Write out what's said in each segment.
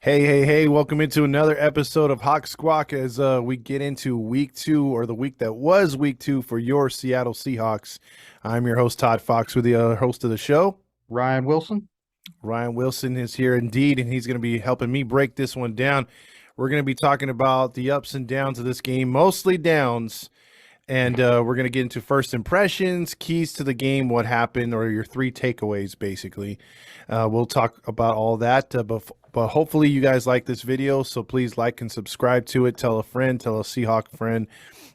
Hey, welcome into another episode of Hawk Squawk as we get into week two, or the week that was week two for your Seattle Seahawks. I'm your host, Todd Fox, with the host of the show. Ryan Wilson. Ryan Wilson is here indeed, and he's going to be helping me break this one down. We're going to be talking about the ups and downs of this game, mostly downs, and we're going to get into first impressions, keys to the game, what happened, or your three takeaways, basically. We'll talk about all that, but hopefully you guys like this video, so please like and subscribe to it. Tell a friend, tell a Seahawk friend,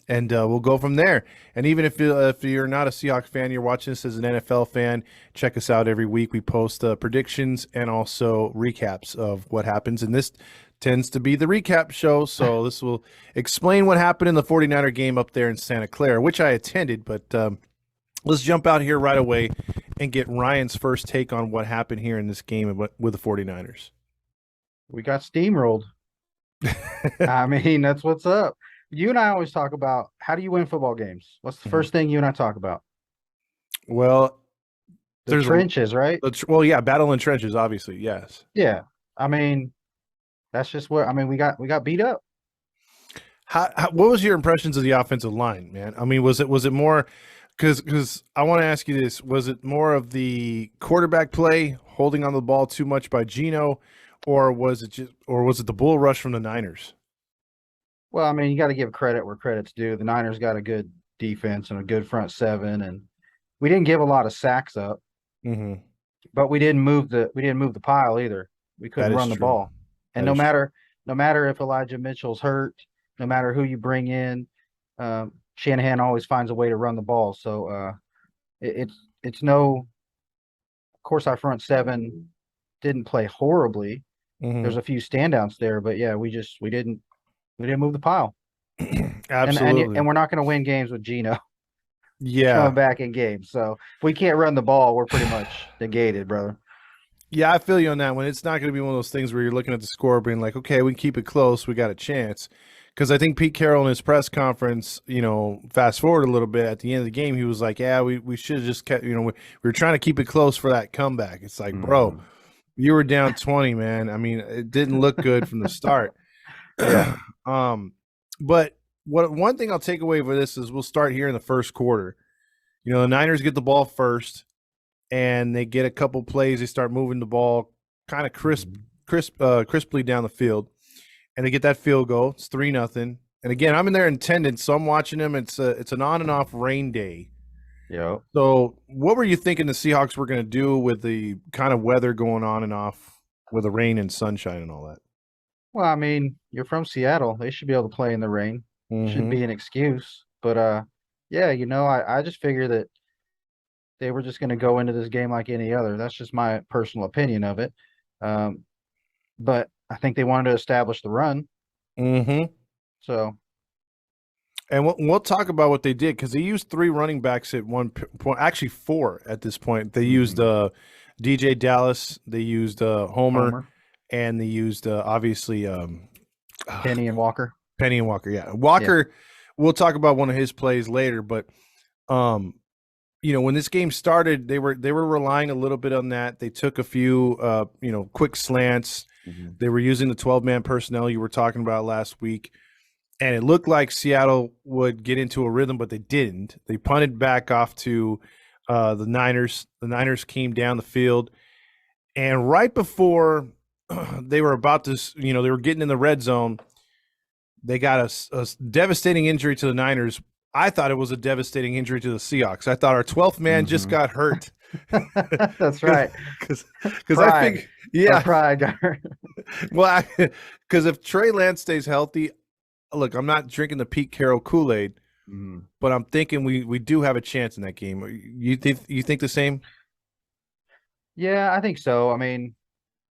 and we'll go from there. And even if you're not a Seahawk fan, you're watching this as an NFL fan, check us out every week. We post predictions and also recaps of what happens, and this tends to be the recap show, so this will explain what happened in the 49er game up there in Santa Clara, which I attended, but let's jump out here right away and get Ryan's first take on what happened here in this game with the 49ers. We got steamrolled. I mean, that's what's up. You and I always talk about how do you win football games? What's the first thing you and I talk about? Well, The trenches, right? Well, yeah, battle in trenches, obviously, yes. Yeah. I mean, that's just what I mean. We got beat up. What was your impressions of the offensive line, man? I mean, was it more because I want to ask you this: was it more of the quarterback play, holding on the ball too much by Geno, or was it the bull rush from the Niners? Well, I mean, you got to give credit where credit's due. The Niners got a good defense and a good front seven, and we didn't give a lot of sacks up, Mm-hmm. but we didn't move the pile either. We That couldn't is run the true. ball. And That is true. no matter if Elijah Mitchell's hurt, no matter who you bring in, Shanahan always finds a way to run the ball. So it's no. Of course, our front seven didn't play horribly. Mm-hmm. There's a few standouts there, but yeah, we didn't move the pile, and Absolutely. and we're not going to win games with Geno coming Yeah. back in games. So if we can't run the ball, we're pretty much negated, brother. Yeah, I feel you on that one. It's not going to be one of those things where you're looking at the score being like, okay, we can keep it close. We got a chance. Because I think Pete Carroll in his press conference, fast forward a little bit at the end of the game, he was like, yeah, we should have just kept, we were trying to keep it close for that comeback. It's like, bro, Mhm. you were down 20, man. I mean, it didn't look good from the start. Yeah. But one thing I'll take away for this is we'll start here in the first quarter. The Niners get the ball first, and they get a couple plays. They start moving the ball kind of Mhm. crisply down the field, and they get that field goal. It's 3-0. And again, I'm in there in attendance, so I'm watching them. It's an on and off rain day. Yeah. So, what were you thinking the Seahawks were going to do with the kind of weather going on and off with the rain and sunshine and all that? Well, I mean, you're from Seattle. They should be able to play in the rain. Shouldn't Mm-hmm. be an excuse. But yeah, I just figure that they were just going to go into this game like any other. That's just my personal opinion of it. Um, but I think they wanted to establish the run. Mm-hmm. So, And we'll talk about what they did because they used three running backs at one point, actually four at this point. They used mhm. DJ Dallas, they used Homer, Homer, and they used obviously Penny, and Walker. Penny and Walker. Yeah, Yeah. Walker. We'll talk about one of his plays later, but um, when this game started, they were relying a little bit on that. They took a few quick slants. Mhm. They were using the 12-man personnel you were talking about last week. And it looked like Seattle would get into a rhythm, but they didn't. They punted back off to the Niners. The Niners came down the field, and right before they were about to, they were getting in the red zone, they got a devastating injury to the Niners. I thought it was a devastating injury to the Seahawks. I thought our 12th man just Mhm. got hurt. That's right. Because I Pride. think, Our yeah, pride got hurt. well, because if Trey Lance stays healthy, look, I'm not drinking the Pete Carroll Kool-Aid, Mhm. but I'm thinking we do have a chance in that game. You think the same? Yeah, I think so. I mean,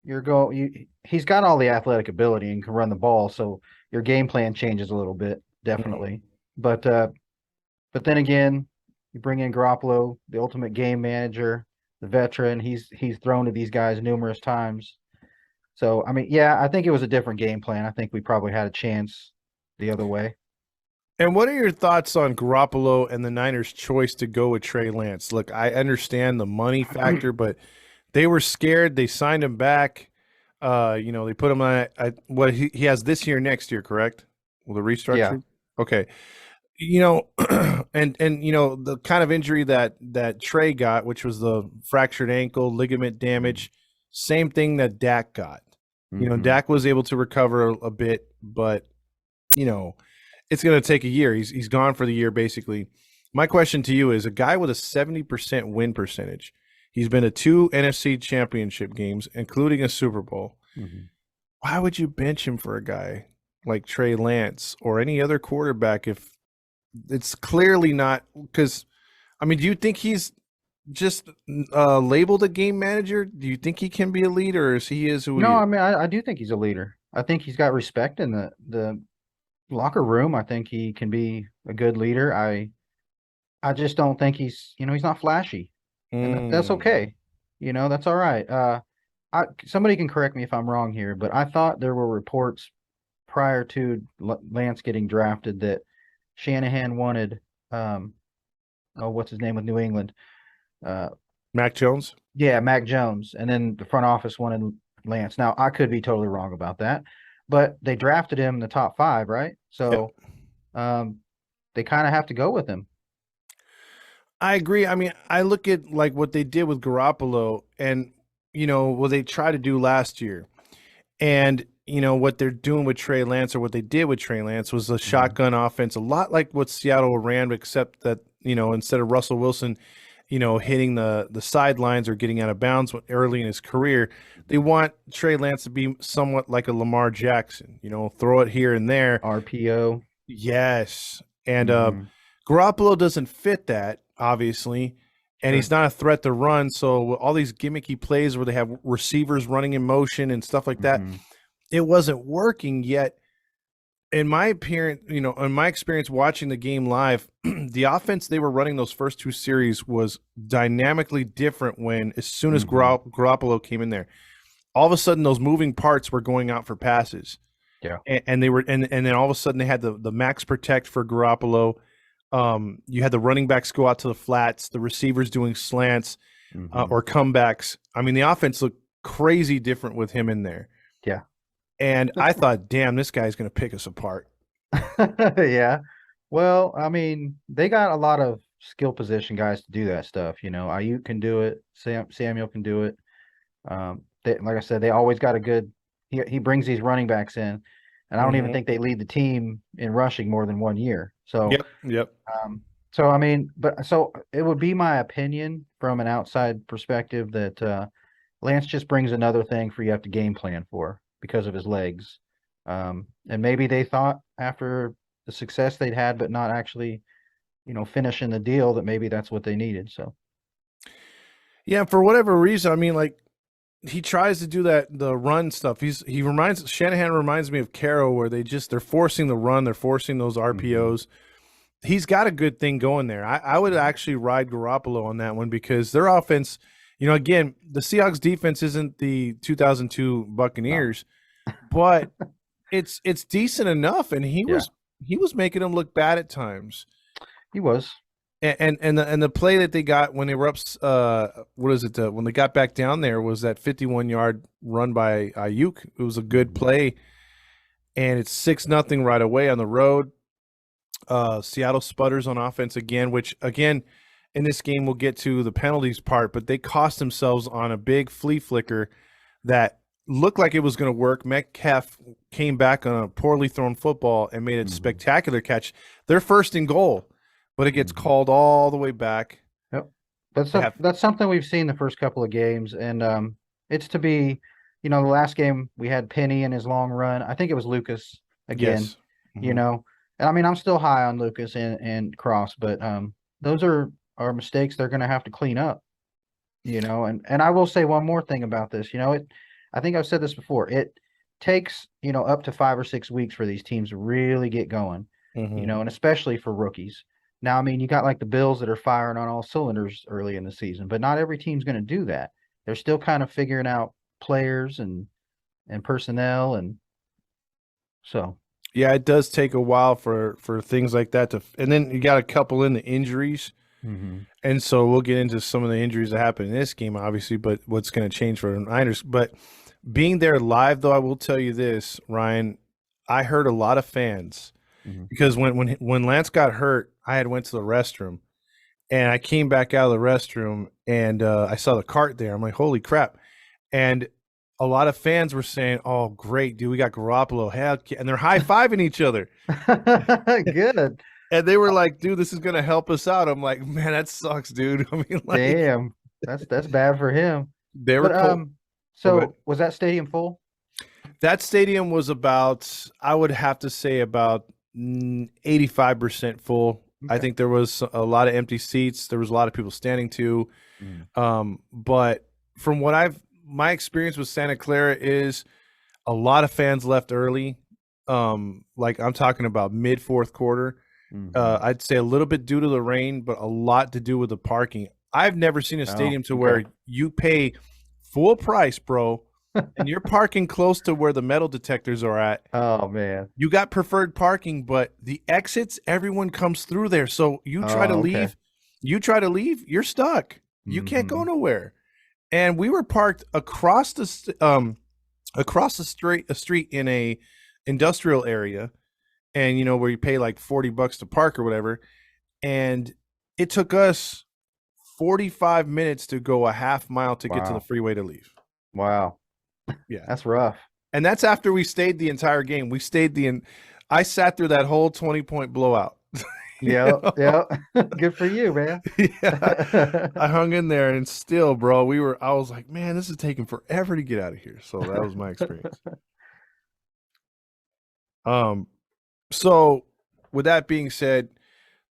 he's got all the athletic ability and can run the ball, so your game plan changes a little bit, Mhm. definitely. But but then again, you bring in Garoppolo, the ultimate game manager, the veteran. He's thrown to these guys numerous times. So I mean, yeah, I think it was a different game plan. I think we probably had a chance the other way. And what are your thoughts on Garoppolo and the Niners' choice to go with Trey Lance? Look, I understand the money factor, but they were scared. They signed him back. They put him on what he has this year, next year, correct? Well, the Yeah. restructure. Okay. You know, and the kind of injury that Trey got, which was the fractured ankle, ligament Mm-hmm. damage, same thing that Dak got. Mm-hmm. Dak was able to recover a bit, but you know, it's going to take a year. He's gone for the year basically. My question to you is: a guy with a 70% win percentage, he's been to two NFC Championship games, including a Super Bowl. Mm-hmm. Why would you bench him for a guy like Trey Lance or any other quarterback if it's clearly not? Because I mean, do you think he's just labeled a game manager? Do you think he can be a leader, or is he is who No, he is? I mean, I do think he's a leader. I think he's got respect in the locker room. I think he can be a good leader. I just don't think he's not flashy, and that's Mm. okay. That's all right. Somebody can correct me if I'm wrong here, but I thought there were reports prior to Lance getting drafted that Shanahan wanted, um, oh, what's his name with New England? Uh, Mac Jones? yeah, Mac Jones, and then the front office wanted Lance. Now, I could be totally wrong about that, but they drafted him in the top five, right? Yep. So, um, they kind of have to go with him. I agree. I mean, I look at like what they did with Garoppolo and what they tried to do last year. And what they're doing with Trey Lance, or what they did with Trey Lance, was a Hmm. shotgun offense, a lot like what Seattle ran, except that instead of Russell Wilson, hitting the sidelines or getting out of bounds early in his career, they want Trey Lance to be somewhat like a Lamar Jackson, throw it here and there. RPO. Yes, and Hmm. Garoppolo doesn't fit that, obviously, and he's Sure. not a threat to run. So all these gimmicky plays where they have receivers running in motion and stuff like that, Hmm. it wasn't working yet. In my experience watching the game live, the offense they were running those first two series was dynamically different when as soon as Hmm. Garoppolo came in there. All of a sudden those moving parts were going out for passes. Yeah. And they were and then all of a sudden they had the max protect for Garoppolo. You had the running backs go out to the flats, the receivers doing slants Hmm. or comebacks. I mean, the offense looked crazy different with him in there. Yeah. And I That's thought, damn, this guy's going to pick us apart. yeah. Well, I mean, they got a lot of skill position guys to do that stuff. Ayuk can do it. Samuel can do it. Like I said, they always got a good. He brings these running backs in, and I don't even Hmm. think they lead the team in rushing more than 1 year. So, Yep, yep. I mean, but so it would be my opinion from an outside perspective that Lance just brings another thing for you have to game plan for because of his legs. And maybe they thought after the success they'd had, but not actually, finishing the deal, that maybe that's what they needed. So, Yeah, for whatever reason, I mean, like he tries to do the run stuff. He reminds Shanahan reminds me of Caro, where they're forcing the run, they're forcing those hmm. RPOs. He's got a good thing going there. I would actually ride Garoppolo on that one because their offense, again, the Seahawks defense isn't the 2002 No, Buccaneers, but it's decent enough, and he yeah, was he was making them look bad at times. he was. And the play that they got when they were up, what is it? When they got back down there was that 51-yard run by Ayuk. It was a good Hmm. play, and it's 6-0 right away on the road. Seattle sputters on offense again, which again in this game we'll get to the penalties part, but they cost themselves on a big flea flicker that looked like it was going to work. Metcalf came back on a poorly thrown football and made a Hmm. spectacular catch. They're first and goal, but it gets Hmm. called all the way back. Yep. That's They a, have that's something we've seen the first couple of games, and it's to be, the last game we had Penny in his long run. I think it was Lucas again, yes. you Hmm. know, and I mean I'm still high on Lucas and Cross, but those are mistakes they're going to have to clean up, and I will say one more thing about this, I think I've said this before. It takes up to 5 or 6 weeks for these teams to really get going, Hmm. and especially for rookies. Now, I mean, you got like the Bills that are firing on all cylinders early in the season, but not every team's going to do that. They're still kind of figuring out players and personnel, and so. Yeah, it does take a while for things like that and then you got a couple in the injuries. Hmm. And so we'll get into some of the injuries that happened in this game, obviously, but what's going to change for the Niners. But Being there live, though, I will tell you this, Ryan. I heard a lot of fans Mhm. because when Lance got hurt, I had went to the restroom, and I came back out of the restroom, and I saw the cart there. I'm like, holy crap! And a lot of fans were saying, "Oh, great, dude, we got Garoppolo." Heck yeah. And they're high fiving each other, Good. and they were like, "Dude, this is gonna help us out." I'm like, "Man, that sucks, dude." I mean, like, Damn. That's bad for him. they were But cold. Oh, good. so was that stadium full? That stadium was about, I would have to say, about 85% full. I Okay. think there was a lot of empty seats. There was a lot of people standing too. Mm. But from what my experience with Santa Clara is a lot of fans left early. Like I'm talking about mid fourth quarter. Mhm. I'd say a little bit due to the rain, but a lot to do with the parking. I've never seen a Oh, stadium to okay. where you pay full price, bro, and you're parking close to where the metal detectors are at. Oh man. You got preferred parking, but the exits, everyone comes through there. So Oh, okay. you're stuck. You can't go Hmm. nowhere. And we were parked across the street, in a industrial area, and where you pay like $40 to park or whatever. And it took us 45 minutes to go a half mile to get to the Wow. freeway to leave. Wow. Yeah. That's rough. And that's after we stayed the entire game. I sat through that whole 20-point blowout. You Yep. know? Yep. Good for you, man. Yeah. I hung in there, and still, bro, I was like, man, this is taking forever to get out of here. So that was my experience. Um, so with that being said,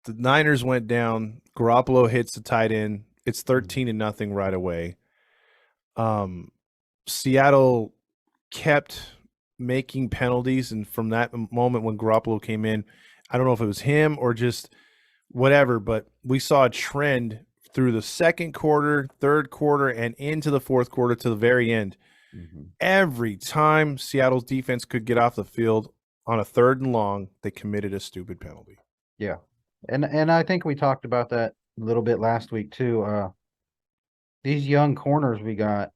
the Niners went down. Garoppolo hits the tight end. It's 13-0 right away. Um, Seattle kept making penalties, and from that moment when Garoppolo came in, I don't know if it was him or just whatever, but we saw a trend through the second quarter, third quarter, and into the fourth quarter to the very end. Mhm. Every time Seattle's defense could get off the field on a 3rd and long, they committed a stupid penalty. Yeah. And I think we talked about that a little bit last week too. These young corners we got,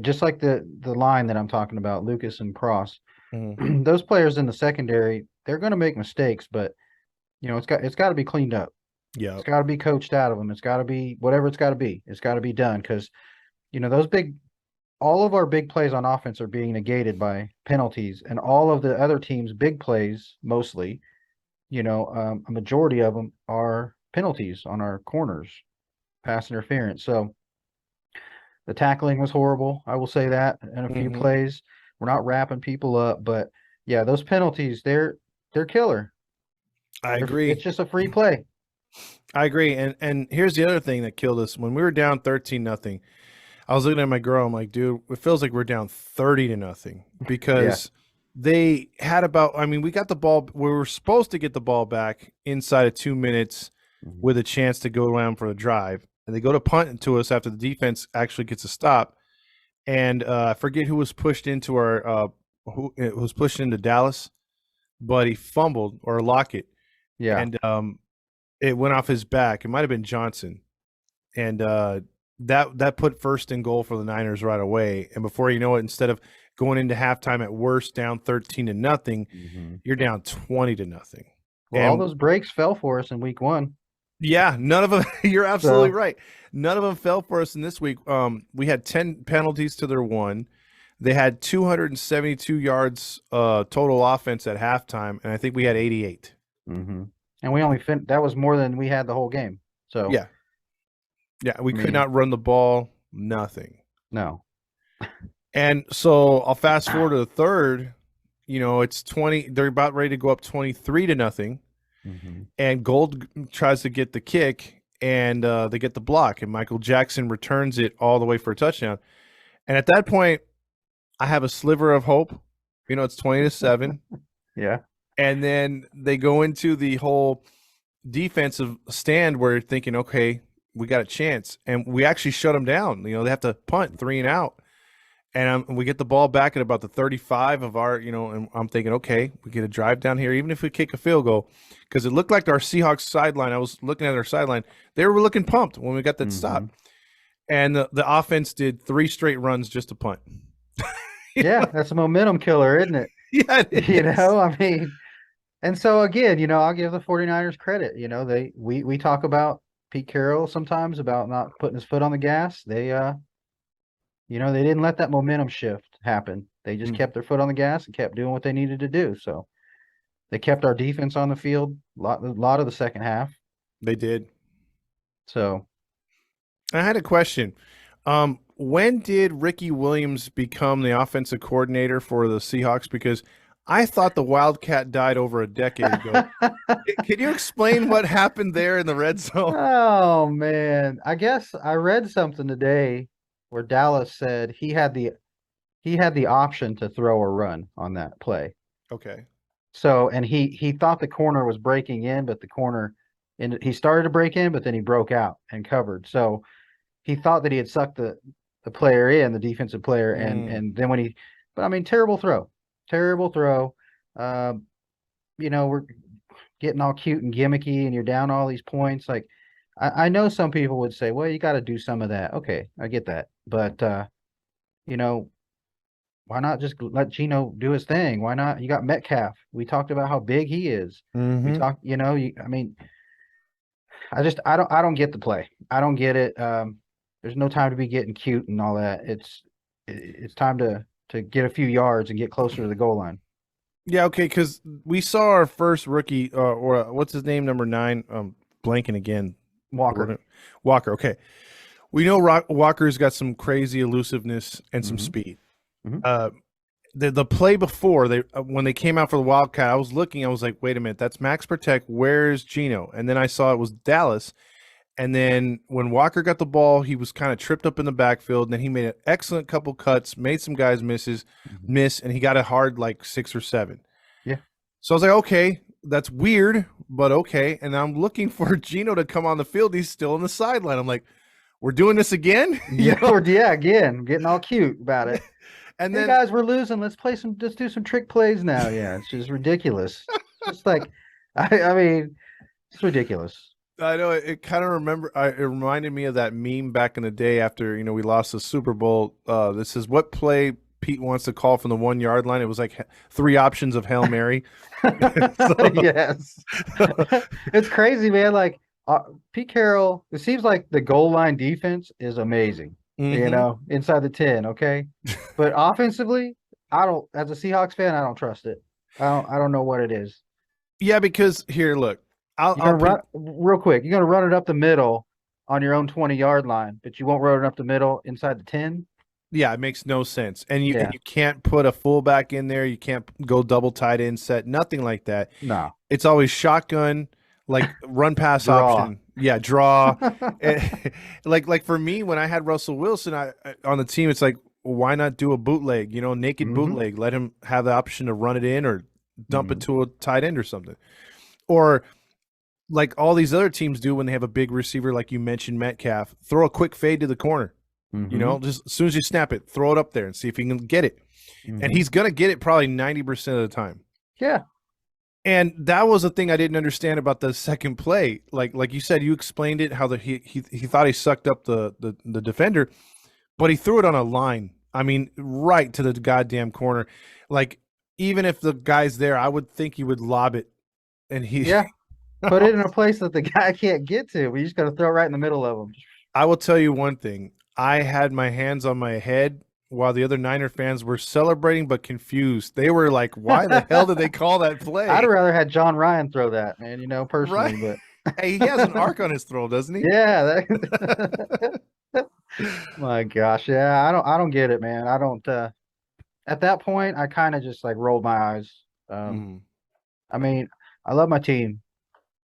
just like the line that I'm talking about, Lucas and Cross, Mhm. those players in the secondary, they're going to make mistakes, but it's got to be cleaned up. It's Yep. got to be coached out of them. It's got to be whatever it's got to be. It's got to be done because those all of our big plays on offense are being negated by penalties, and all of the other teams' big plays, mostly, a majority of them are penalties on our corners, pass interference. So the tackling was horrible. I will say that in a few Mhm. plays. We're not wrapping people up, but yeah, those penalties, they're killer. I It's agree. just a free play. I agree. And here's the other thing that killed us. When we were down 13-0, I was looking at my girl. I'm like, dude, it feels like we're down 30-0 Yeah. because they had we got the ball. We were supposed to get the ball back inside of 2 minutes Mhm. with a chance to go around for a drive. And they go to punt it to us after the defense actually gets a stop. And I forget who was pushed into who it was pushed into Dallas, but he fumbled, or Lockett, Yeah. and it went off his back. It might have been Johnson, and that put first and goal for the Niners right away. And before you know it, instead of going into halftime at worst down 13-0, Hmm. you're down 20-0. Well, all And those breaks fell for us in week one. yeah, none of them. You're absolutely So, right. None of them fell for us in this week. We had 10 penalties to their 1. They had 272 yards total offense at halftime, and I think we had 88. hmm and we only that was more than we had the whole game. So, Yeah, yeah, we I could mean, not run the ball. Nothing. no. And so I'll fast forward to the third. It's 20. They're about ready to go up 23-0, Hmm. and Gold tries to get the kick, and they get the block, and Michael Jackson returns it all the way for a touchdown. And at that point, I have a sliver of hope. It's 20-7, Yeah. and then they go into the whole defensive stand where you're thinking, okay, we got a chance, and we actually shut them down. They have to punt 3 and out. And we get the ball back at about the 35 of our, and I'm thinking, okay, we get a drive down here, even if we kick a field goal, because it looked like our Seahawks sideline. I was looking at our sideline; they were looking pumped when we got that Hmm. stop. and the offense did 3 straight runs just to punt. Yeah, that's a momentum killer, isn't it? Yeah, it You is. know, I mean, and so again, I'll give the 49ers credit. We talk about Pete Carroll sometimes about not putting his foot on the gas. They didn't let that momentum shift happen. They just Mm, kept their foot on the gas and kept doing what they needed to do. So they kept our defense on the field a lot of the second half. they did. So I had a question. When did Ricky Williams become the offensive coordinator for the Seahawks? Because I thought the Wildcat died over a decade ago. Can you explain what happened there in the red zone? Oh man, I guess I read something today where Dallas said he had the option to throw or run on that play. Okay. So, and he thought the corner was breaking in, but the corner and he started to break in, but then he broke out and covered. So he thought that he had sucked the player in, the defensive player, and Mm. and then but I mean, terrible throw, terrible throw. Um, we're getting all cute and gimmicky, and you're down all these points. Like, I know some people would say, well, you got to do some of that. Okay, I get that, but you know, why not just let Gino do his thing? Why not? You got Metcalf. We talked about how big he is. We Hmm. talked, I mean, I don't get the play. I don't get it. There's no time to be getting cute and all that. It's time to get a few yards and get closer to the goal line. Yeah, okay, because we saw our first rookie, or what's his name, number 9? Blanking again. Walker. Walker. Okay, we know Walker's got some crazy elusiveness and some Hmm. speed. Hmm. Uh, the play before they when they came out for the Wildcat, I was looking. I was like, wait a minute, that's Max Protect. Where's Gino? And then I saw it was Dallas. And then when Walker got the ball, he was kind of tripped up in the backfield. And then he made an excellent couple cuts, made some guys Hmm. miss, and he got a hard like 6 or 7. Yeah. So I was like, okay, that's weird, but okay. And I'm looking for Gino to come on the field. He's still on the sideline. I'm like, we're doing this again, you Yeah, know? again, getting all cute about it. And Hey then guys, we're losing. Let's do some trick plays now. Yeah, it's just ridiculous. It's just like, I mean, it's ridiculous. I know it kind of it reminded me of that meme back in the day after, we lost the Super Bowl. This is what play Pete wants to call from the 1 yard line. It was like 3 options of Hail Mary. So, Yes. It's crazy, man. Like Pete Carroll, it seems like the goal line defense is amazing, mhm. inside the 10, okay? But offensively, as a Seahawks fan, I don't trust it. I don't know what it is. Yeah, because here, look, I'll You're I'll gonna put run real quick. You're gonna run it up the middle on your own 20-yard line, but you won't run it up the middle inside the 10. yeah, it makes no sense. And you Yeah. you can't put a fullback in there. You can't go double tight end set, nothing like that. No. It's always shotgun, like run pass Draw. option. Yeah, draw. Eh, like for me, when I had Russell Wilson on the team, it's like, why not do a bootleg? Naked Hmm. bootleg. Let him have the option to run it in or dump it Hmm. to a tight end or something. Or like all these other teams do when they have a big receiver, like you mentioned, Metcalf, throw a quick fade to the corner. Hmm. Just as soon as you snap it, throw it up there and see if he can get it. And Hmm. he's gonna get it probably 90% of the time. Yeah. And that was the thing I didn't understand about the second play. Like you said, you explained it how he thought he sucked up the defender, but he threw it on a line. I mean, right to the goddamn corner. Like even if the guy's there, I would think he would lob it. And he, Yeah. Put it in a place that the guy can't get to. We just got to throw it right in the middle of them. I will tell you one thing. I had my hands on my head while the other Niner fans were celebrating but confused. They were like, "Why the hell did they call that I'd play?" rather had John Ryan throw that, man, Right? personally, but Hey, he has an arc on his throat, doesn't he? yeah, my gosh, yeah, I don't get it, man. I don't at that point I kind of just like rolled my eyes. Um, Mhm. I mean, I love my team,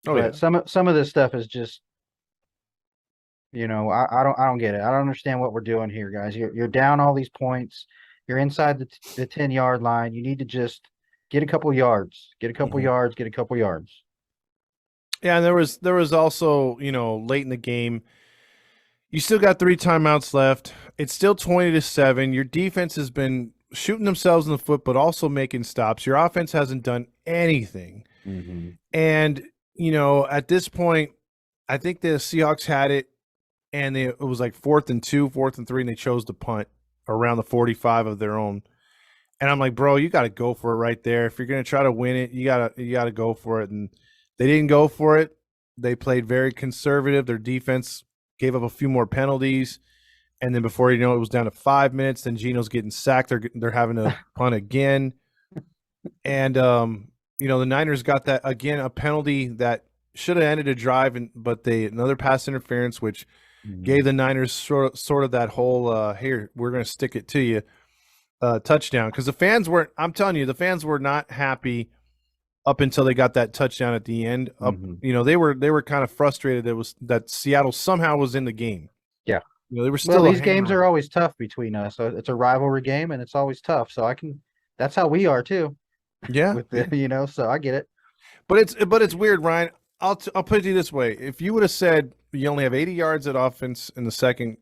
Oh but yeah. some of this stuff is just, I don't get it. I don't understand what we're doing here, guys. You're down all these points. You're inside the 10-yard line. You need to just get a couple yards. Get a couple Mhm. yards, get a couple yards. Yeah, and there was also, late in the game, you still got 3 timeouts left. It's still 20-7. Your defense has been shooting themselves in the foot but also making stops. Your offense hasn't done anything. Hmm. And, at this point, I think the Seahawks had it. and it was like 4th and 2, 4th and 3, and they chose to punt around the 45 of their own. And I'm like, bro, you got to go for it right there. If you're gonna try to win it, you gotta go for it. And they didn't go for it. They played very conservative. Their defense gave up a few more penalties, and then before you know it, was down to 5 minutes. Then Geno's getting sacked. They're having to punt again, and the Niners got that again, a penalty that should have ended a drive, but another pass interference, which gave the Niners sort of that whole here, we're going to stick it to you touchdown, because the fans weren't. I'm telling you, the fans were not happy up until they got that touchdown at the end. They were kind of frustrated that Seattle somehow was in the game. Yeah. They were still. Well, these games are always tough between us. So it's a rivalry game, and it's always tough. So that's how we are too. Yeah. With the, so I get it. But it's weird, Ryan. I'll put it to you this way: if you would have said you only have 80 yards at offense in the second,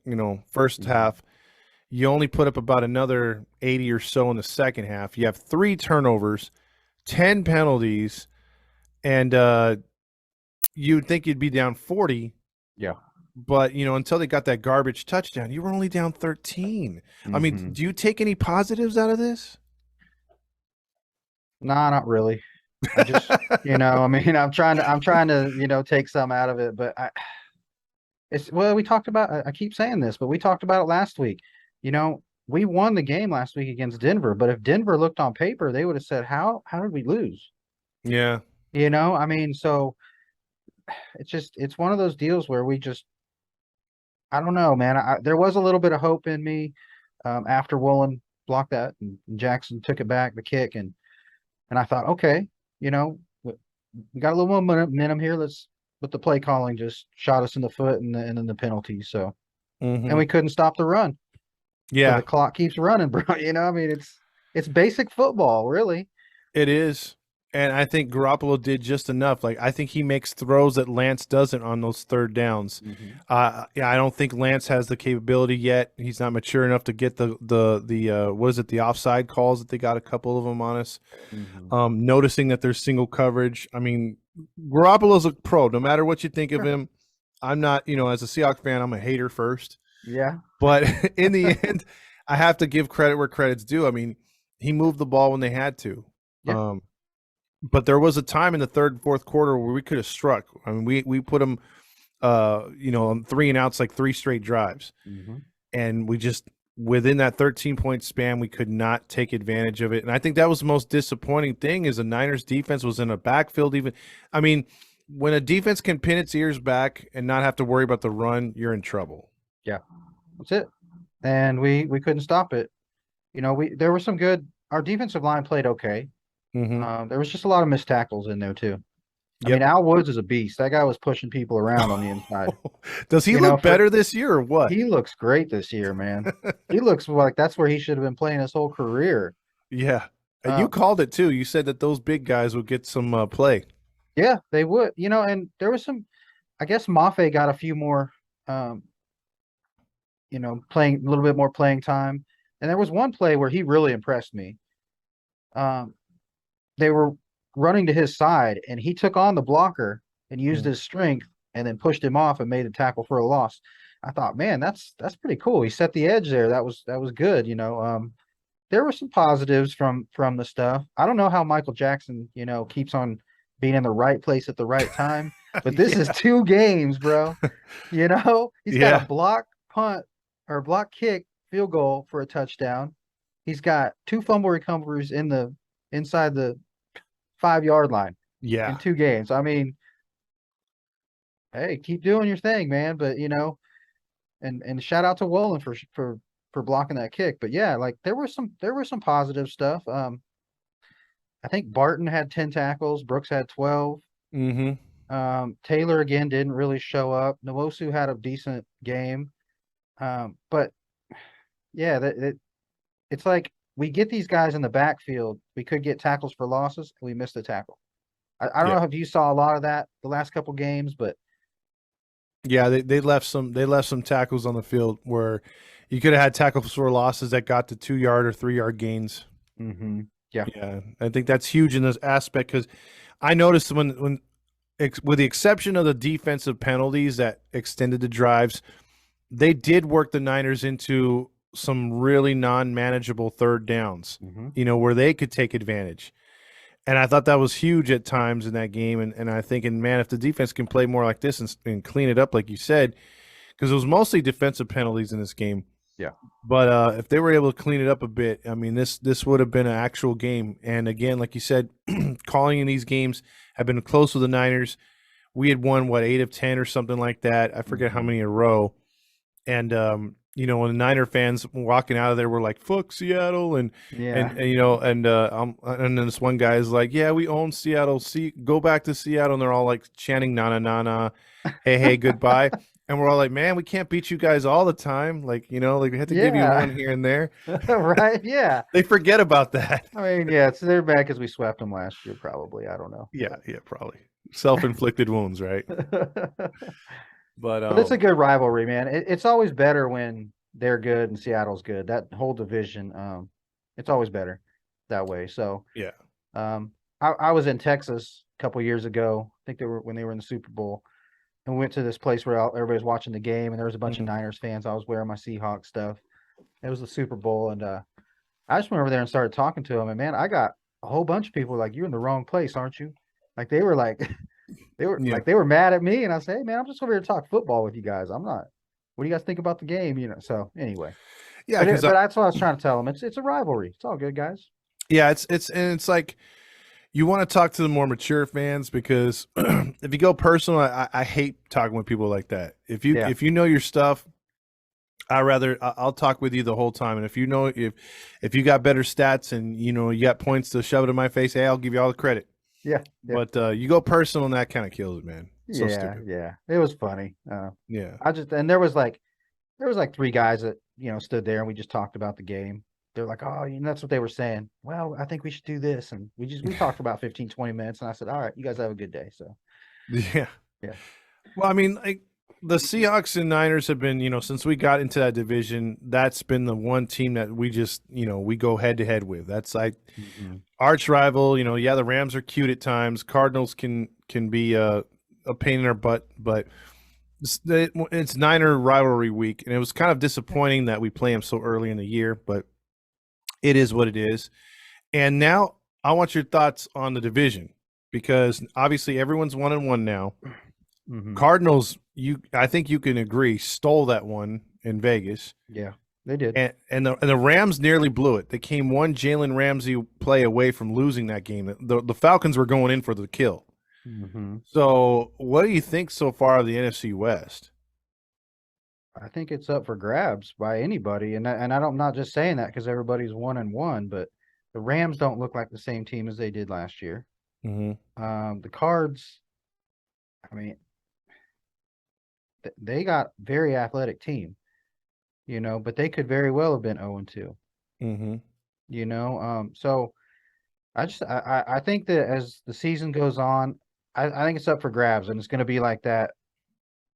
first half, you only put up about another 80 or so in the second half. You have 3 turnovers, 10 penalties, and you'd think you'd be down 40. Yeah. But, until they got that garbage touchdown, you were only down 13. I mean, do you take any positives out of this? Nah, not really. I just, I'm trying to, take some out of it, but we talked about, I keep saying this, but we talked about it last week. We won the game last week against Denver, but if Denver looked on paper, they would have said, how did we lose? Yeah. So it's one of those deals where I don't know, man. There was a little bit of hope in me after Woolen blocked that and Jackson took it back, the kick, and I thought, okay, we got a little momentum here. But the play calling just shot us in the foot, and then the penalty. So, and we couldn't stop the run. Yeah, so the clock keeps running, bro. It's basic football, really. It is. And I think Garoppolo did just enough. Like, I think he makes throws that Lance doesn't on those third downs. I don't think Lance has the capability yet. He's not mature enough to get the offside calls that they got, a couple of them on us. Noticing that there's single coverage. I mean, Garoppolo's a pro. No matter what you think of him, I'm not, as a Seahawks fan, I'm a hater first. Yeah. But in the end, I have to give credit where credit's due. I mean, he moved the ball when they had to. Yeah. But there was a time in the third and fourth quarter where we could have struck. I mean, we put them, on 3 and outs, like 3 straight drives. And we just, within that 13-point span, we could not take advantage of it. And I think that was the most disappointing thing, is the Niners defense was in a backfield. I mean, when a defense can pin its ears back and not have to worry about the run, you're in trouble. Yeah, that's it. And we couldn't stop it. There were some good, our defensive line played okay. There was just a lot of missed tackles in there too. I mean, Al Woods is a beast. That guy was pushing people around on the inside. Does he look better this year or what? He looks great this year, man. He looks like that's where he should have been playing his whole career. Yeah. You called it too. You said that those big guys would get some play. Yeah, they would. And there was some, I guess Mafe got a few more, playing a little bit more playing time. And there was one play where he really impressed me. They were running to his side, and he took on the blocker and used his strength and then pushed him off and made a tackle for a loss. I thought, man, that's pretty cool. He set the edge there. That was good. There were some positives from the stuff. I don't know how Michael Jackson, keeps on being in the right place at the right time, but this is 2 games, bro. He's got a block punt or block kick field goal for a touchdown. He's got 2 fumble recoveries inside the 5-yard line. Yeah. In 2 games. I mean, hey, keep doing your thing, man. But and shout out to Wolin for blocking that kick. But yeah, like there was some positive stuff. I think Barton had 10 tackles, Brooks had 12. Taylor again didn't really show up. Nwosu had a decent game. But yeah, it's like we get these guys in the backfield. We could get tackles for losses. And we missed a tackle. I don't know if you saw a lot of that the last couple games, but yeah, they left some tackles on the field where you could have had tackles for losses that got to 2-yard or 3-yard gains. Yeah, I think that's huge in this aspect, because I noticed when with the exception of the defensive penalties that extended the drives, they did work the Niners into some really non-manageable third downs, Mm-hmm. where they could take advantage. And I thought that was huge at times in that game. And I think, and man, if the defense can play more like this and clean it up, like you said, because it was mostly defensive penalties in this game. Yeah. But if they were able to clean it up a bit, I mean, this would have been an actual game. And again, like you said, calling in these games have been close with the Niners. We had won, 8 of 10 or something like that. I forget how many in a row. And when the Niner fans walking out of there were like, "Fuck Seattle," and Yeah. and then this one guy is like, "Yeah, we own Seattle. See, go back to Seattle," and they're all like chanting, "Na na na na, hey hey, goodbye." And we're all like, "Man, we can't beat you guys all the time. Like, like we have to give you Yeah. one here and there." Right. Yeah. They forget about that. I mean, yeah, it's they're bad because we swept them last year, probably. I don't know. Yeah, probably self-inflicted wounds, right? But But it's a good rivalry, man. It's always better when they're good and Seattle's good. That whole division, it's always better that way. So, yeah, I was in Texas a couple years ago. I think they were when they were in the Super Bowl, and we went to this place where everybody was watching the game, and there was a bunch of Niners fans. I was wearing my Seahawks stuff. It was the Super Bowl, and I just went over there and started talking to them. And man, I got a whole bunch of people like, "You're in the wrong place, aren't you?" Like they were like, yeah, they were mad at me, and I say, "Hey, man, I'm just over here to talk football with you guys. I'm not. What do you guys think about the game?" So anyway, yeah, but because that's what I was trying to tell them. It's a rivalry. It's all good, guys. yeah, it's like you want to talk to the more mature fans because if you go personal, I hate talking with people like that. Yeah. If you know your stuff, I'll talk with you the whole time. And if you know if you got better stats and you got points to shove it in my face, hey, I'll give you all the credit. Yeah. But you go personal and that kind of kills it, man. So stupid. Yeah. It was funny. Yeah. And there was like three guys that stood there, and we just talked about the game. They're like, "Oh, that's what they were saying." Well, I think we should do this, and we talked for about 15, 20 minutes, and I said, "All right, you guys have a good day." So Yeah. yeah. Well, I mean, like the Seahawks and Niners have been, since we got into that division, that's been the one team that we just, we go head to head with. That's like arch rival. Yeah, the Rams are cute at times. Cardinals can be a pain in our butt, but it's Niner rivalry week, and it was kind of disappointing that we play them so early in the year, but it is what it is. And now I want your thoughts on the division because obviously everyone's 1-1 now. Cardinals, I think you can agree, stole that one in Vegas. Yeah, they did. And the Rams nearly blew it. They came one Jalen Ramsey play away from losing that game. The Falcons were going in for the kill. So what do you think so far of the NFC West? I think it's up for grabs by anybody, and I'm not just saying that because everybody's 1-1, but the Rams don't look like the same team as they did last year. The Cards, I mean, they got very athletic team, but they could very well have been 0-2. So I think that as the season goes on, I think it's up for grabs, and it's going to be like that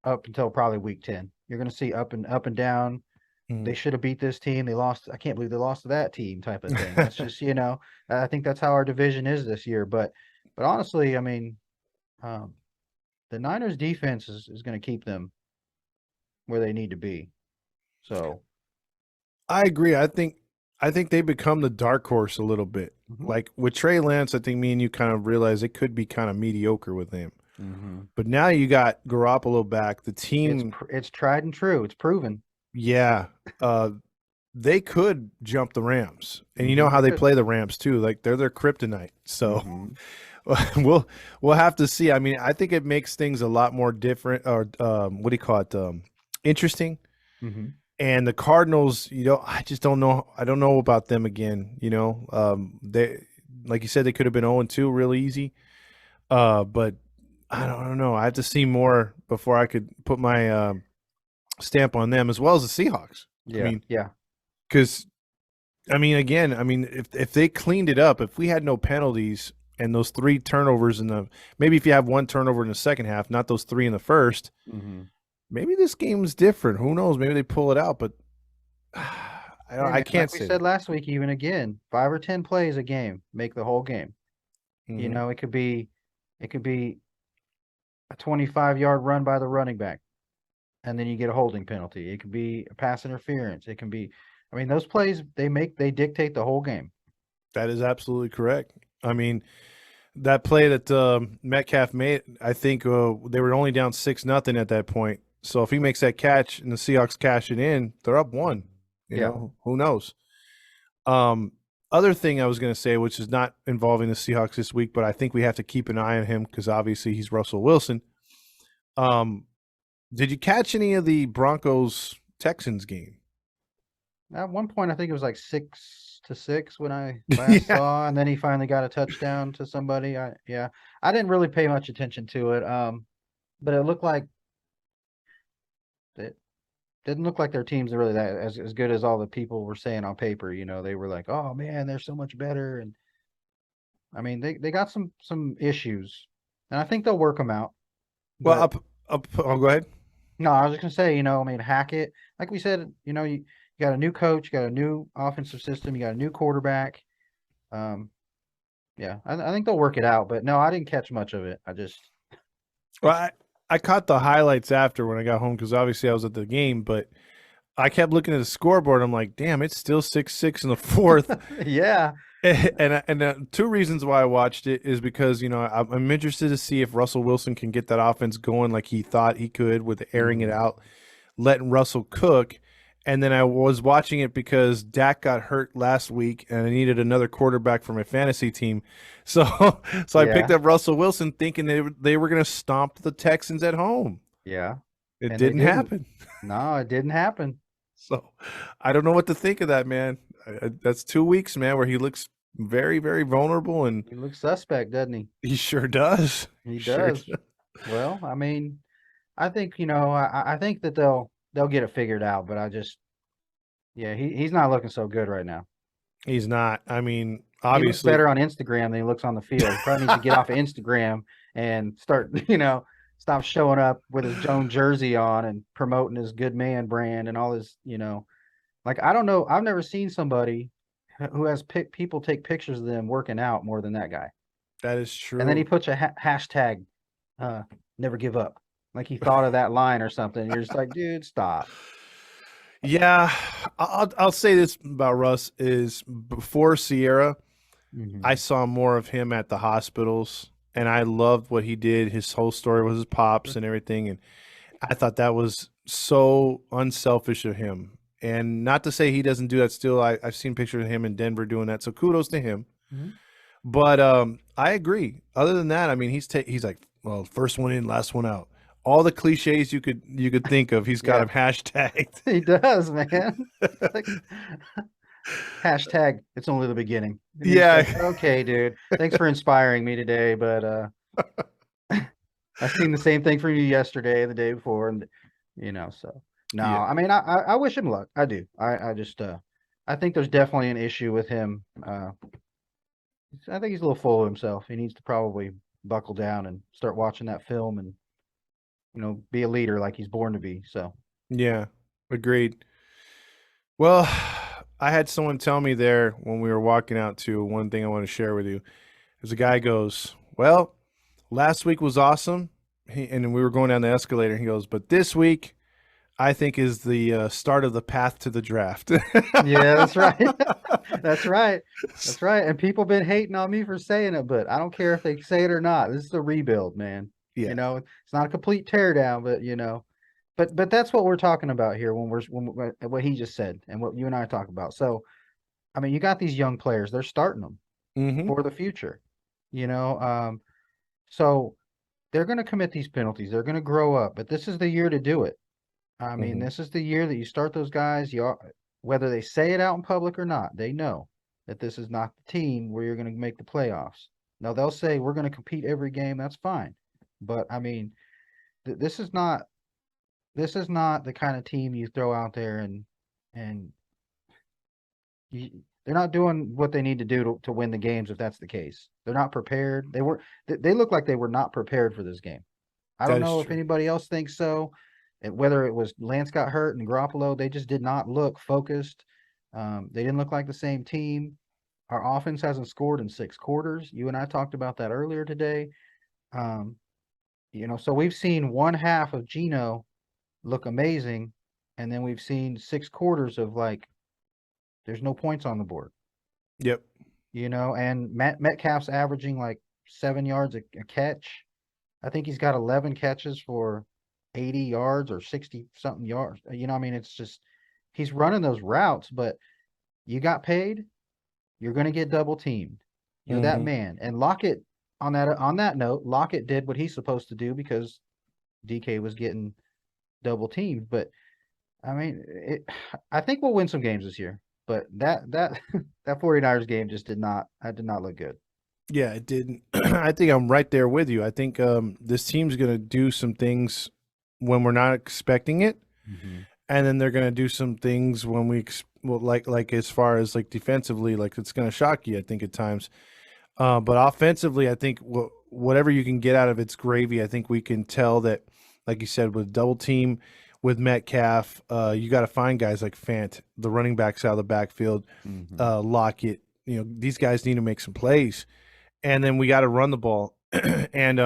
up until probably week 10. You're going to see up and down. They should have beat this team. They lost. I can't believe they lost to that team type of thing. That's just, I think that's how our division is this year. But honestly, I mean, the Niners defense is going to keep them where they need to be. So I agree. I think they become the dark horse a little bit. Like with Trey Lance, I think me and you kind of realize it could be kind of mediocre with him. But now you got Garoppolo back. The team, it's tried and true. It's proven. Yeah, they could jump the Rams, and you know how they play the Rams too. Like they're their kryptonite. So we'll have to see. I mean, I think it makes things a lot more different, or what do you call it? Interesting. And the Cardinals, I just don't know. I don't know about them again. They, like you said, they could have been 0-2 real easy. But I don't know. I have to see more before I could put my stamp on them, as well as the Seahawks. Yeah, I mean, yeah. Because, again, if they cleaned it up, if we had no penalties and those 3 turnovers maybe if you have 1 turnover in the second half, not those 3 in the first, maybe this game's different. Who knows? Maybe they pull it out, but I can't say. Like we said last week, even again, 5 or 10 plays a game make the whole game. It could be a 25-yard run by the running back. and then you get a holding penalty. It could be a pass interference. It can be, I mean, those plays they dictate the whole game. That is absolutely correct. I mean, that play that Metcalf made, I think they were only down 6-0 at that point. So if he makes that catch and the Seahawks cash it in, they're up one. You Yeah. know, who knows? Um, Other thing I was going to say, which is not involving the Seahawks this week, but I think we have to keep an eye on him because obviously he's Russell Wilson. Um, did you catch any of the Broncos Texans game? At one point, I think it was like 6-6 when I last Yeah. saw, and then he finally got a touchdown to somebody. Yeah, I didn't really pay much attention to it. But it looked like it didn't look like their teams are really that as good as all the people were saying on paper. You know, they were like, "Oh man, they're so much better," and I mean, they got some issues, and I think they'll work them out. Well, But oh, go ahead. no, I was just gonna say, I mean, Hackett, like we said, you got a new coach, you got a new offensive system, you got a new quarterback. Um, yeah, I think they'll work it out. But no, I didn't catch much of it. I just, Well, I caught the highlights after when I got home because obviously I was at the game, but I kept looking at the scoreboard. I'm like, damn, it's still 6-6 in the fourth. yeah, And two reasons why I watched it is because I'm interested to see if Russell Wilson can get that offense going like he thought he could with airing it out, letting Russell cook. And then I was watching it because Dak got hurt last week, and I needed another quarterback for my fantasy team. So, so I picked yeah, up Russell Wilson, thinking they were going to stomp the Texans at home. yeah, It and they didn't didn't. happen. No, it didn't happen. So, I don't know what to think of that, man. That's 2 weeks, man, where he looks very, very vulnerable, and He looks suspect, doesn't he? he sure does. He Sure does. does. Well, I mean, I think I think that they'll get it figured out. But I just, yeah, he's not looking so good right now. He's not. I mean, He looks obviously, better on Instagram than he looks on the field. He probably needs to get off of Instagram and start, stop showing up with his Joan jersey on and promoting his good man brand and all his. Like, I don't know. I've never seen somebody who has people take pictures of them working out more than that guy. that is And then he true. puts a hashtag, never give up. Like he thought of that line or something. You're just like, dude, stop. Yeah, I'll say this about Russ is before Sierra, I Hmm. saw more of him at the hospitals, and I loved what he did. His whole story was his pops and everything, and I thought that was so unselfish of him. And not to say he doesn't do that still. I've seen pictures of him in Denver doing that, so kudos to him. Hmm. But I agree. Other than that, I mean, he's like, well, first one in, last one out. All the cliches you could think of, he's got Yeah, him hashtagged. he does, man. Like, hashtag, it's only the beginning. And you're just Yeah, like, okay, dude, thanks for inspiring me today. But I've seen the same thing from you yesterday, the day before, and so no, yeah, I mean, I wish him luck. I do. I just I think there's definitely an issue with him. I think he's a little full of himself. He needs to probably buckle down and start watching that film and be a leader like he's born to be. So yeah. Agreed. Well, I had someone tell me there when we were walking out to one thing I want to share with you. As a guy goes, well, last week was awesome, and we were going down the escalator. He goes, but this week I think is the start of the path to the draft. yeah, that's right. That's right. That's right. And people been hating on me for saying it, but I don't care if they say it or not. This is a rebuild, man. Yeah, It's not a complete teardown, but but that's what we're talking about here what he just said and what you and I talk about. So, I mean, you got these young players, they're starting them hmm for the future. You know, so they're going to commit these penalties. They're going to grow up, but this is the year to do it. I mean, hmm this is the year that you start those guys. Whether they say it out in public or not, they know that this is not the team where you're going to make the playoffs. Now they'll say we're going to compete every game. That's fine, but I mean, this is not the kind of team you throw out there and they're not doing what they need to do to win the games if that's the case. They're not prepared. They look like they were not prepared for this game. I don't that is know if true. anybody else thinks so. Whether it was Lance got hurt and Garoppolo, they just did not look focused. They didn't look like the same team. Our offense hasn't scored in 6 quarters. You and I talked about that earlier today. Um, so we've seen one half of Geno look amazing, and then we've seen 6 quarters of like there's no points on the board, Yep. and Metcalf's averaging like 7 yards a catch. I think he's got 11 catches for 80 yards or 60 something yards. I mean, it's just he's running those routes, but you got paid, you're going to get double teamed. You're that Mm-hmm. man. And Lockett, on that note, Lockett did what he's supposed to do because DK was getting double teamed. But I mean, I think we'll win some games this year. But that that 49ers game just did not look good. Yeah, it didn't. I think I'm right there with you. I think this team's going to do some things when we're not expecting it, Mm-hmm. and then they're going to do some things when well, like as far as like defensively, like it's going to shock you. I think at times, but offensively, I think whatever you can get out of it's gravy. I think we can tell that, like you said, with double team with Metcalf, you got to find guys like Fant, the running backs out of the backfield, Mm-hmm. Lockett. These guys need to make some plays, and then we got to run the ball. And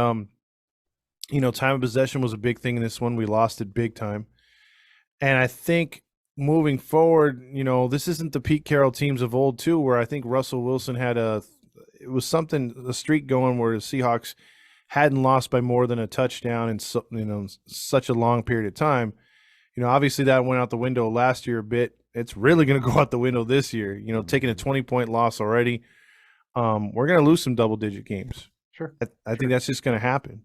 time of possession was a big thing in this one. We lost it big time. And I think moving forward, this isn't the Pete Carroll teams of old too, where I think Russell Wilson had a streak going where the Seahawks hadn't lost by more than a touchdown in such a long period of time. Obviously that went out the window last year a bit. It's really going to go out the window this year. Taking a 20-point loss already. We're going to lose some double-digit games. Sure. I think that's just going to happen.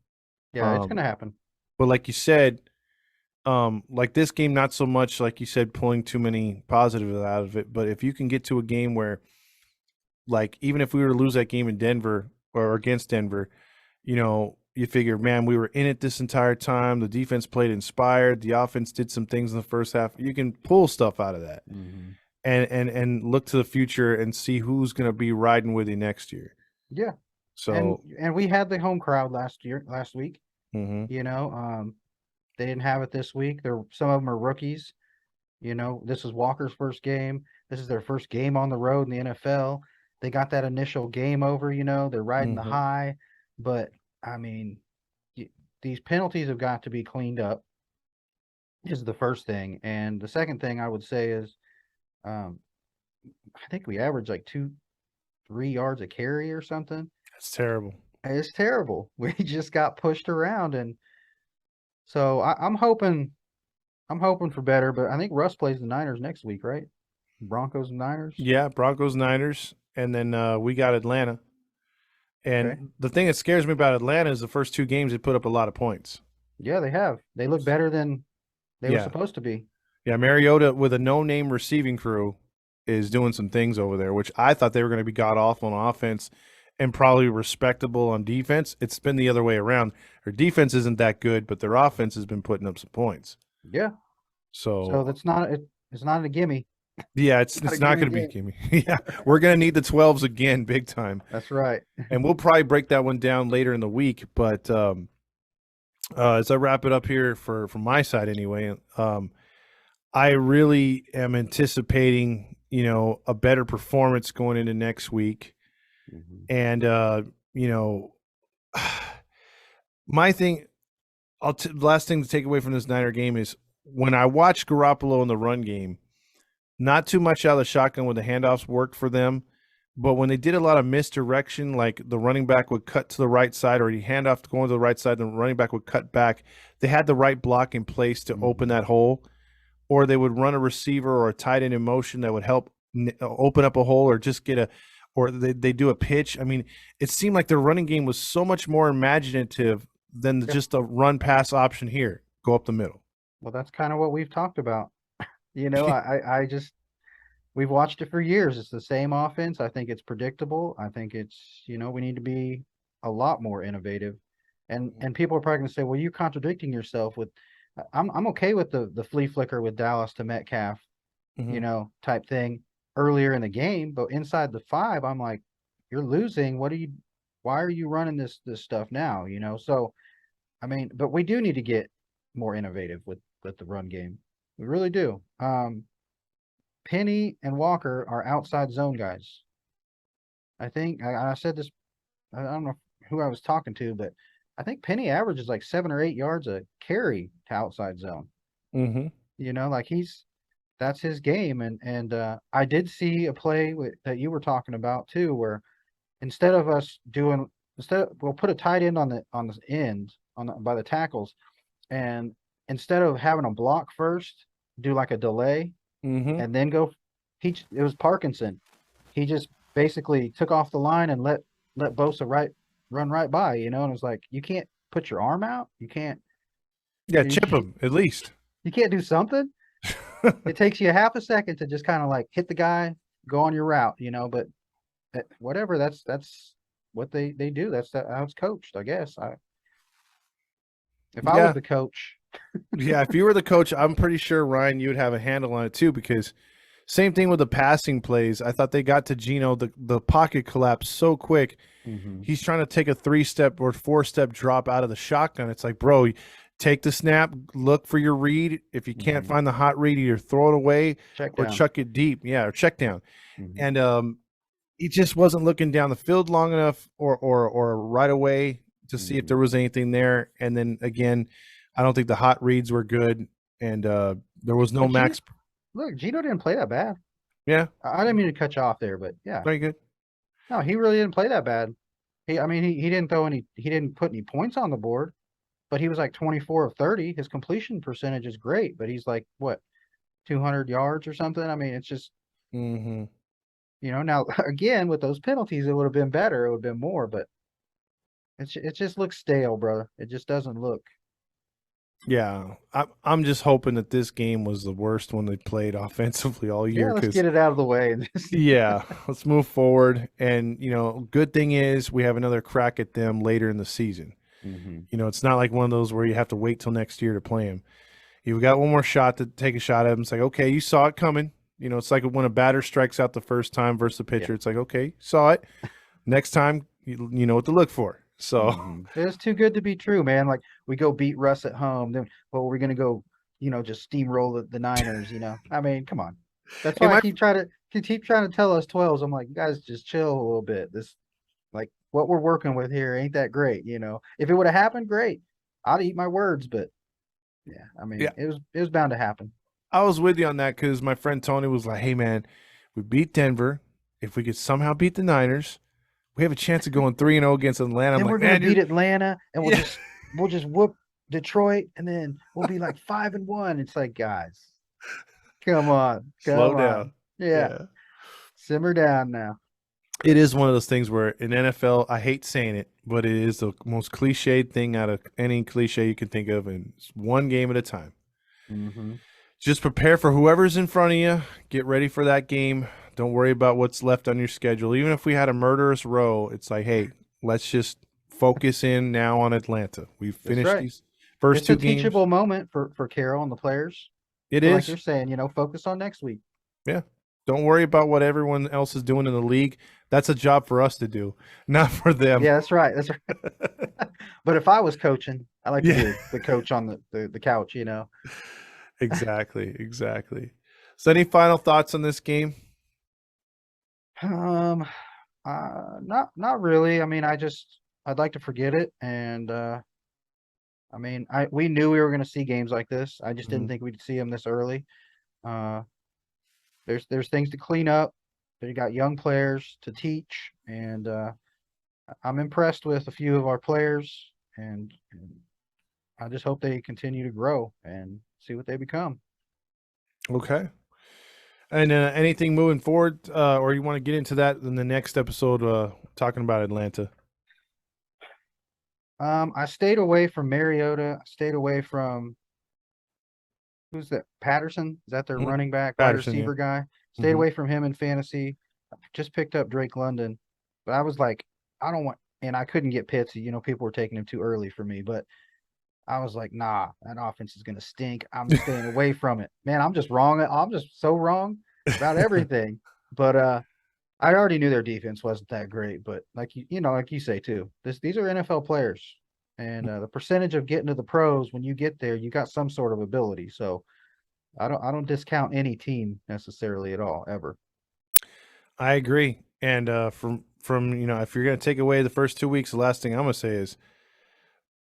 Yeah, it's gonna happen. But like you said, like this game, not so much like you said, pulling too many positives out of it. But if you can get to a game where, like, even if we were to lose that game in Denver or against Denver, you figure, man, we were in it this entire time. The defense played inspired. The offense did some things in the first half. You can pull stuff out of that, Mm-hmm. and look to the future and see who's going to be riding with you next year. Yeah, and So, and we had the home crowd last week. mhm. You know, they didn't have it this week. Some of them are rookies. This is Walker's first game. This is their first game on the road in the NFL. They got that initial game over. They're riding the Mhm. high, but I mean, these penalties have got to be cleaned up. Is the first thing, and the second thing I would say is, um, I think we average like 3 yards a carry or something. That's terrible. It's terrible. We just got pushed around, and so I'm hoping for better. But I think Russ plays the Niners next week, right? Broncos and Niners. Yeah, Broncos, Niners, and then we got Atlanta. Okay. And the thing that scares me about Atlanta is the first two games they put up a lot of points. Yeah, they have. They look better than they were Yeah, supposed to be. yeah. Mariota with a no-name receiving crew is doing some things over there, which I thought they were going to be god awful on offense and probably respectable on defense. It's been the other way around. Their defense isn't that good, but their offense has been putting up some points. Yeah. So So that's not it. It's not a gimme. yeah, Not a it's not gimme going to be game. gimme. Yeah, we're going to need the 12s again, big time. That's right. And we'll probably break that one down later in the week. But as I wrap it up here from my side anyway, I really am anticipating, a better performance going into next week. Mhm. And, you know, my thing, the last thing to take away from this Niner game is when I watch Garoppolo in the run game, not too much out of the shotgun with the handoffs worked for them. But when they did a lot of misdirection, like the running back would cut to the right side or he'd hand off going to the right side, and the running back would cut back, they had the right block in place to open Mhm. that hole. Or they would run a receiver or a tight end in motion that would help open up a hole or just or they do a pitch. I mean, it seemed like their running game was so much more imaginative than Yeah. just a run pass option here. Go up the middle. Well, that's kind of what we've talked about. I just we've watched it for years. It's the same offense. I think it's predictable. I think we need to be a lot more innovative. And people are probably going to say, "Well, you're contradicting yourself with." I'm okay with the flea flicker with Dallas to Metcalf, Mm-hmm. type thing earlier in the game, but inside the 5, I'm like, "You're losing. Why are you running this stuff now?" So I mean, but we do need to get more innovative with the run game. We really do. Penny and Walker are outside zone guys. I think I said this. I don't know who I was talking to, but I think Penny averages like 7 or 8 yards a carry to outside zone. Mm-hmm. Like that's his game. And I did see a play that you were talking about too, where instead of us doing we'll put a tight end on the end by the tackles, and instead of having a block first, do like a delay Mm-hmm. and then go. It was Parkinson. He just basically took off the line and let Bosa run right by, and it was like you can't put your arm out. You can't Yeah, you chip can't, him at least. you can't do something. It takes you half a second to just kind of like hit the guy, go on your route. But whatever, that's what they do. That's how it's coached, I guess. If I was Yeah, the coach, yeah. If you were the coach, I'm pretty sure Ryan, you would have a handle on it too, because same thing with the passing plays. I thought they got to Geno. The pocket collapsed so quick. hmm He's trying to take a 3-step or 4-step drop out of the shotgun. It's like, bro, take the snap, look for your read. If you can't hmm find the hot read, either throw it away check or down. chuck it deep. Yeah, or check down. hmm And he just wasn't looking down the field long enough or right away to see if hmm there was anything there. And then again, I don't think the hot reads were good. And there was no But max. look, Gino didn't play that bad. Yeah, I didn't mean to cut you off there, but yeah, very good. no, he really didn't play that bad. I mean, he didn't he didn't put any points on the board, but he was like 24 of 30. His completion percentage is great, but he's like what, 200 yards or something. I mean, it's just, Hmm. now again with those penalties, it would have been better. It would have been more, but it just looks stale, brother. It just doesn't look. Yeah, I'm just hoping that this game was the worst one they played offensively all year. Yeah, let's Because get it out of the way. yeah, let's move forward. And good thing is we have another crack at them later in the season. hmm It's not like one of those where you have to wait till next year to play them. You've got one more shot to take a shot at them. It's like, okay, you saw it coming. It's like when a batter strikes out the first time versus the Yeah. pitcher. It's like, okay, saw it. Next time, you know what to look for. So It's too good to be true, man. Like we go beat Russ at home, then we're gonna go, just steamroll the Niners. I mean, come on. That's hey, why I my keep trying to tell us 12s. I'm like, you guys just chill a little bit. This like what we're working with here ain't that great. If it would have happened, great. I'd eat my words, but yeah, I yeah, mean, it was bound to happen. I was with you on that because my friend Tony was like, hey man, we beat Denver. If we could somehow beat the Niners, we have a chance of going 3-0 against Atlanta. I'm Then we're like, gonna man, beat you're Atlanta, and we'll yeah. just we'll just whoop Detroit, and then we'll be like 5-1. It's like, guys, come on, Slow come down. on. Yeah, Yeah. simmer down now. It is one of those things where in NFL, I hate saying it, but it is the most cliched thing out of any cliche you can think of, and it's one game at a time. hmm Just prepare for whoever's in front of you. Get ready for that game. Don't worry about what's left on your schedule. Even if we had a murderous row, it's like, hey, let's just focus in now on Atlanta. We've That's finished right. these first It's a two games. teachable moment for Carroll and the players. It So, like you're is. saying, focus on next week. Yeah. Don't worry about what everyone else is doing in the league. That's a job for us to do, not for them. Yeah, that's right. That's right. But if I was coaching, I like to be Yeah. the coach on the couch. Exactly. Exactly. So, any final thoughts on this game? Um, not really. I mean, I'd like to forget it, and I mean, we knew we were going to see games like this. I just didn't Mhm. think we'd see them this early. Uh, there's things to clean up. You got young players to teach, and I'm impressed with a few of our players, and I just hope they continue to grow and see what they become. Okay. And anything moving forward, or you want to get into that in the next episode, talking about Atlanta? I stayed away from Mariota. I stayed away from who's that? Patterson? Is that their Mhm. running back, wide Patterson, yeah. receiver guy? Stayed Hmm. away from him in fantasy. Just picked up Drake London, but I was like, I don't want, and I couldn't get Pitts. People were taking him too early for me, but I was like, nah, that offense is gonna stink. I'm staying away from it. Man, I'm just wrong. I'm just so wrong about everything. But I already knew their defense wasn't that great. But like you say too, these are NFL players, and the percentage of getting to the pros when you get there, you got some sort of ability. So I don't discount any team necessarily at all ever. I agree. And from if you're going to take away the first 2 weeks, the last thing I'm going to say is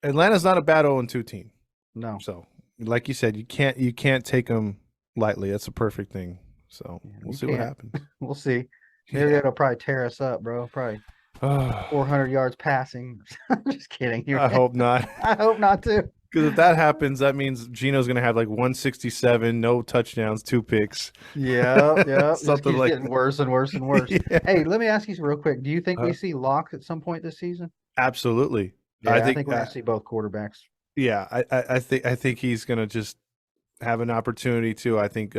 Atlanta's not a bad 0-2 team. No. So like you said, you can't take them lightly. That's a perfect thing. So Yeah, we'll you see what can't. happens. We'll see. Yeah. Mariotta will probably tear us up, bro. Probably I 400 yards passing. I'm just kidding. hope not. I hope not too. Because if that happens, that means Gino's going to have like 167, no touchdowns, 2 picks, Yeah, yeah. It just something keeps like getting worse and worse and worse. that. Hey, let me ask you real quick. Do you think we Uh, see Locke at some point this season? absolutely. I Yeah, I think, think we're gonna see both quarterbacks. yeah, I think he's going to just have an opportunity to. I think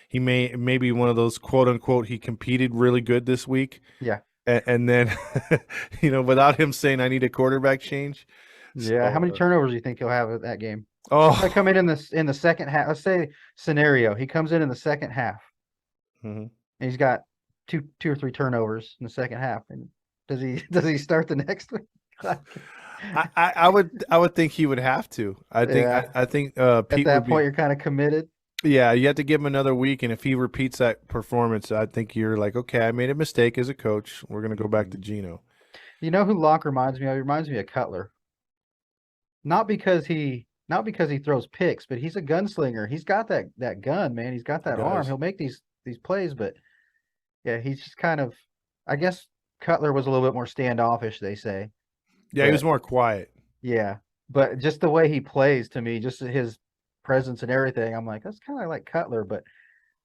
he may be one of those quote unquote he competed really good this week, Yeah. and then without him saying I need a quarterback change. Yeah. How So many turnovers do you think he'll have at that game? He'll probably oh, come in the second half. Let's say scenario. He comes in the second half mhm. and he's got two or three turnovers in the second half. And does he does he start the next week? I would think he would have to. Yeah. I think At Pete would that be. point, you're kind of committed. Yeah, you have to give him another week, and if he repeats that performance, I think you're like, okay, I made a mistake as a coach. We're gonna go back to Mhm. Gino. You know who Locke reminds me of? He reminds me of Cutler. Not because he throws picks, but he's a gunslinger. He's got that gun, man. He's got He that arm. does. He'll make these plays, but yeah, he's just kind of. I guess Cutler was a little bit more standoffish, they say, Yeah, he was but more quiet. yeah, but just the way he plays to me, just his presence and everything, I'm like, that's kind of like Cutler, but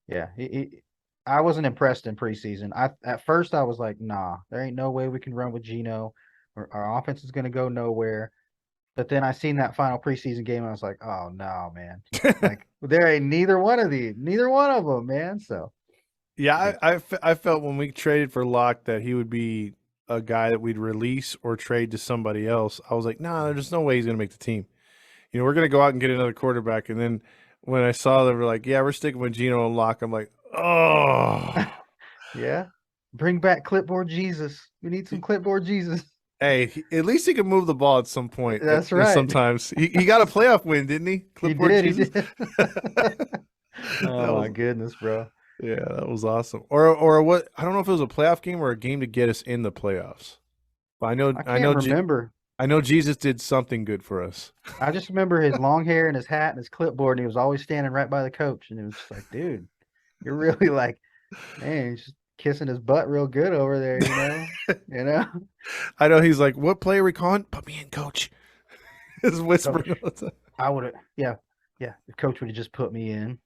yeah, I wasn't impressed in preseason. At first I was like, nah, there ain't no way we can run with Gino. Our offense is gonna go nowhere. But then I seen that final preseason game and I was like, oh no, man. Like there ain't neither one of them, man. So Yeah, yeah, I felt when we traded for Locke that he would be a guy that we'd release or trade to somebody else. I was like, nah, there's no way he's gonna make the team. We're gonna go out and get another quarterback. And then when I saw they were like, yeah, we're sticking with Gino and Locke, I'm like, oh. yeah. Bring back clipboard Jesus. We need some clipboard Jesus. Hey, at least he can move the ball at some point. That's right. Sometimes he got a playoff win, didn't he? He Clipboard did. He Jesus. did. that Oh my was goodness, bro. yeah, that was awesome. Or what? I don't know if it was a playoff game or a game to get us in the playoffs. But I can't remember. I know Jesus did something good for us. I just remember his long hair and his hat and his clipboard, and he was always standing right by the coach. And it was just like, dude, you're really like, man, he's just kissing his butt real good over there, you know? You know? I know he's like, what play are we calling? Put me in, coach. He's whispering Coach, all the time. I would have, yeah, yeah. The coach would have just put me in.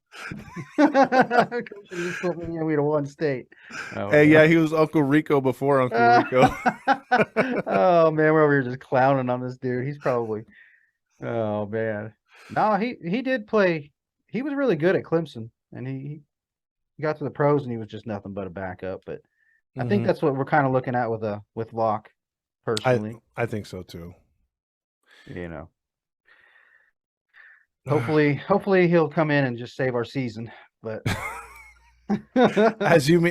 Coach would have just put me in. We'd have won state. Oh Hey, yeah, no. he was Uncle Rico before Uncle Rico. Oh man, we're over here just clowning on this dude. He's probably, oh man. No, he did play. He was really good at Clemson, and he got to the pros, and he was just nothing but a backup. But I think hmm that's what we're kind of looking at with Locke, personally. I think so too. You know. Hopefully he'll come in and just save our season. But As you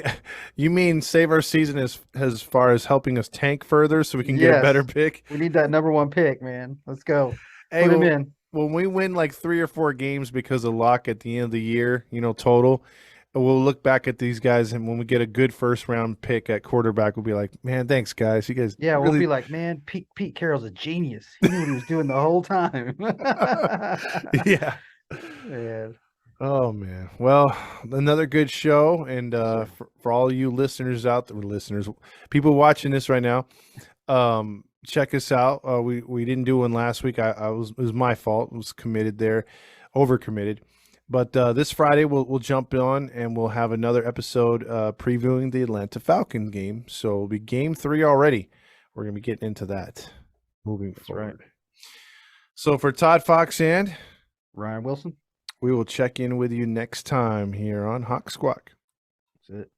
mean save our season as far as helping us tank further so we can get a better yes, pick. we need that number one pick, man. Let's go. Hey, Put him well, in. when we win like 3 or 4 games because of Locke at the end of the year, total, we'll look back at these guys and when we get a good first round pick at quarterback, we'll be like, man, thanks guys, you guys Yeah, we'll really. be like, man, Pete Carroll's a genius. He knew what he was doing the whole time. Yeah. Man, Oh man. Well, another good show, and yes, sir. for all you listeners out there, listeners, people watching this right now, check us out. We didn't do one last week. I was it was my fault. I was committed there, overcommitted. But this Friday we'll jump on and we'll have another episode previewing the Atlanta Falcons game. So it'll be game 3 already. We're gonna be getting into that moving That's right. forward. So for Todd Fox and Ryan Wilson. we will check in with you next time here on Hawk Squawk. That's it.